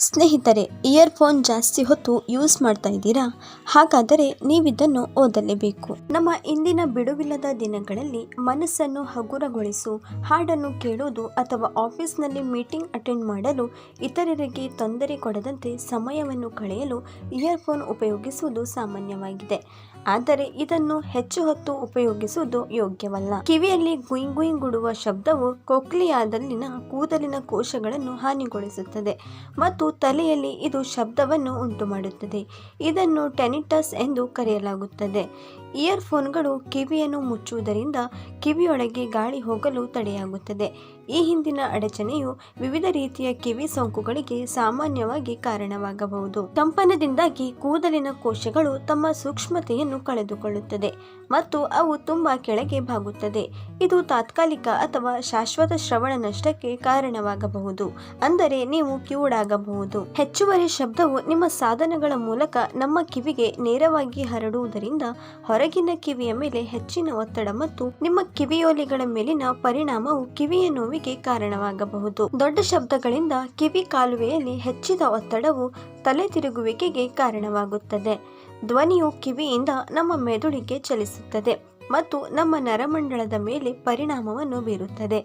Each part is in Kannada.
ಸ್ನೇಹಿತರೆ, ಇಯರ್ಫೋನ್ ಜಾಸ್ತಿ ಹೊತ್ತು ಯೂಸ್ ಮಾಡ್ತಾ ಇದ್ದೀರಾ? ಹಾಗಾದರೆ ನೀವಿದನ್ನು ಓದಲೇಬೇಕು. ನಮ್ಮ ಇಂದಿನ ಬಿಡುವಿಲ್ಲದ ದಿನಗಳಲ್ಲಿ ಮನಸ್ಸನ್ನು ಹಗುರಗೊಳಿಸು ಹಾಡನ್ನು ಕೇಳೋದು ಅಥವಾ ಆಫೀಸ್ನಲ್ಲಿ ಮೀಟಿಂಗ್ ಅಟೆಂಡ್ ಮಾಡಲು ಇತರರಿಗೆ ತೊಂದರೆ ಕೊಡದಂತೆ ಸಮಯವನ್ನು ಕಳೆಯಲು ಇಯರ್ಫೋನ್ ಉಪಯೋಗಿಸುವುದು ಸಾಮಾನ್ಯವಾಗಿದೆ. ಆದರೆ ಇದನ್ನು ಹೆಚ್ಚು ಹೊತ್ತು ಉಪಯೋಗಿಸುವುದು ಯೋಗ್ಯವಲ್ಲ. ಕಿವಿಯಲ್ಲಿ ಗುಯ್ ಗುಯ್ ಗುಡುವ ಶಬ್ದವು ಕೊಕ್ಲಿಯಾದಲ್ಲಿನ ಕೂದಲಿನ ಕೋಶಗಳನ್ನು ಹಾನಿಗೊಳಿಸುತ್ತದೆ ಮತ್ತು ತಲೆಯಲ್ಲಿ ಇದು ಶಬ್ದವನ್ನು ಉಂಟುಮಾಡುತ್ತದೆ. ಇದನ್ನು ಟೆನಿಟಸ್ ಎಂದು ಕರೆಯಲಾಗುತ್ತದೆ. ಇಯರ್ಫೋನ್ಗಳು ಕಿವಿಯನ್ನು ಮುಚ್ಚುವುದರಿಂದ ಕಿವಿಯೊಳಗೆ ಗಾಳಿ ಹೋಗಲು ತಡೆಯಾಗುತ್ತದೆ. ಈ ಹಿಂದಿನ ಅಡಚಣೆಯು ವಿವಿಧ ರೀತಿಯ ಕಿವಿ ಸೋಂಕುಗಳಿಗೆ ಸಾಮಾನ್ಯವಾಗಿ ಕಾರಣವಾಗಬಹುದು. ಕಂಪನದಿಂದಾಗಿ ಕೂದಲಿನ ಕೋಶಗಳು ತಮ್ಮ ಸೂಕ್ಷ್ಮತೆಯನ್ನು ಕಳೆದುಕೊಳ್ಳುತ್ತದೆ ಮತ್ತು ಅವು ತುಂಬಾ ಕೆಳಗೆ ಬಾಗುತ್ತದೆ. ಇದು ತಾತ್ಕಾಲಿಕ ಅಥವಾ ಶಾಶ್ವತ ಶ್ರವಣ ನಷ್ಟಕ್ಕೆ ಕಾರಣವಾಗಬಹುದು, ಅಂದರೆ ನೀವು ಕಿವುಡಾಗಬಹುದು. ಹೆಚ್ಚುವರಿ ಶಬ್ದವು ನಿಮ್ಮ ಸಾಧನಗಳ ಮೂಲಕ ನಮ್ಮ ಕಿವಿಗೆ ನೇರವಾಗಿ ಹರಡುವುದರಿಂದ ಹೊರಗಿನ ಕಿವಿಯ ಮೇಲೆ ಹೆಚ್ಚಿನ ಒತ್ತಡ ಮತ್ತು ನಿಮ್ಮ ಕಿವಿಯೋಲೆಗಳ ಮೇಲಿನ ಪರಿಣಾಮವು ಕಿವಿಯ ನೋವಿಗೆ ಕಾರಣವಾಗಬಹುದು. ದೊಡ್ಡ ಶಬ್ದಗಳಿಂದ ಕಿವಿ ಕಾಲುವೆಯಲ್ಲಿ ಹೆಚ್ಚಿದ ಒತ್ತಡವು ತಲೆ ತಿರುಗುವಿಕೆಗೆ ಕಾರಣವಾಗುತ್ತದೆ. ಧ್ವನಿಯು ಕಿವಿಯಿಂದ ನಮ್ಮ ಮೆದುಳಿಗೆ ಚಲಿಸುತ್ತದೆ ಮತ್ತು ನಮ್ಮ ನರಮಂಡಲದ ಮೇಲೆ ಪರಿಣಾಮವನ್ನು ಬೀರುತ್ತದೆ.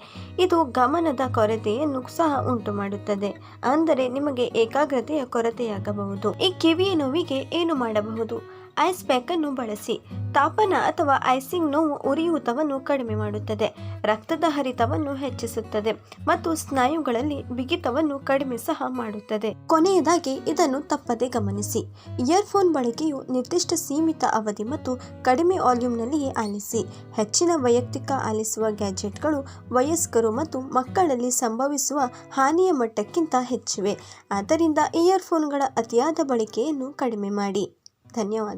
ಇದು ಗಮನದ ಕೊರತೆಯನ್ನು ಸಹ ಉಂಟುಮಾಡುತ್ತದೆ, ಅಂದರೆ ನಿಮಗೆ ಏಕಾಗ್ರತೆಯ ಕೊರತೆಯಾಗಬಹುದು. ಈ ಕಿವಿಯ ನೋವಿಗೆ ಏನು ಮಾಡಬಹುದು? ಐಸ್ ಪ್ಯಾಕ್ ಅನ್ನು ಬಳಸಿ. ತಾಪನ ಅಥವಾ ಐಸಿಂಗ್ ನೋವು ಉರಿಯೂತವನ್ನು ಕಡಿಮೆ ಮಾಡುತ್ತದೆ, ರಕ್ತದ ಹರಿತವನ್ನು ಹೆಚ್ಚಿಸುತ್ತದೆ ಮತ್ತು ಸ್ನಾಯುಗಳಲ್ಲಿ ಬಿಗಿತವನ್ನು ಕಡಿಮೆ ಸಹ ಮಾಡುತ್ತದೆ. ಕೊನೆಯದಾಗಿ ಇದನ್ನು ತಪ್ಪದೆ ಗಮನಿಸಿ. ಇಯರ್ಫೋನ್ ಬಳಕೆಯು ನಿರ್ದಿಷ್ಟ ಸೀಮಿತ ಅವಧಿ ಮತ್ತು ಕಡಿಮೆ ವಾಲ್ಯೂಮ್ನಲ್ಲಿಯೇ ಆಲಿಸಿ. ಹೆಚ್ಚಿನ ವೈಯಕ್ತಿಕ ಆಲಿಸುವ ಗ್ಯಾಜೆಟ್ಗಳು ವಯಸ್ಕರು ಮತ್ತು ಮಕ್ಕಳಲ್ಲಿ ಸಂಭವಿಸುವ ಹಾನಿಯ ಮಟ್ಟಕ್ಕಿಂತ ಹೆಚ್ಚಿವೆ. ಆದ್ದರಿಂದ ಇಯರ್ಫೋನ್ಗಳ ಅತಿಯಾದ ಬಳಕೆಯನ್ನು ಕಡಿಮೆ ಮಾಡಿ. ಧನ್ಯವಾದ.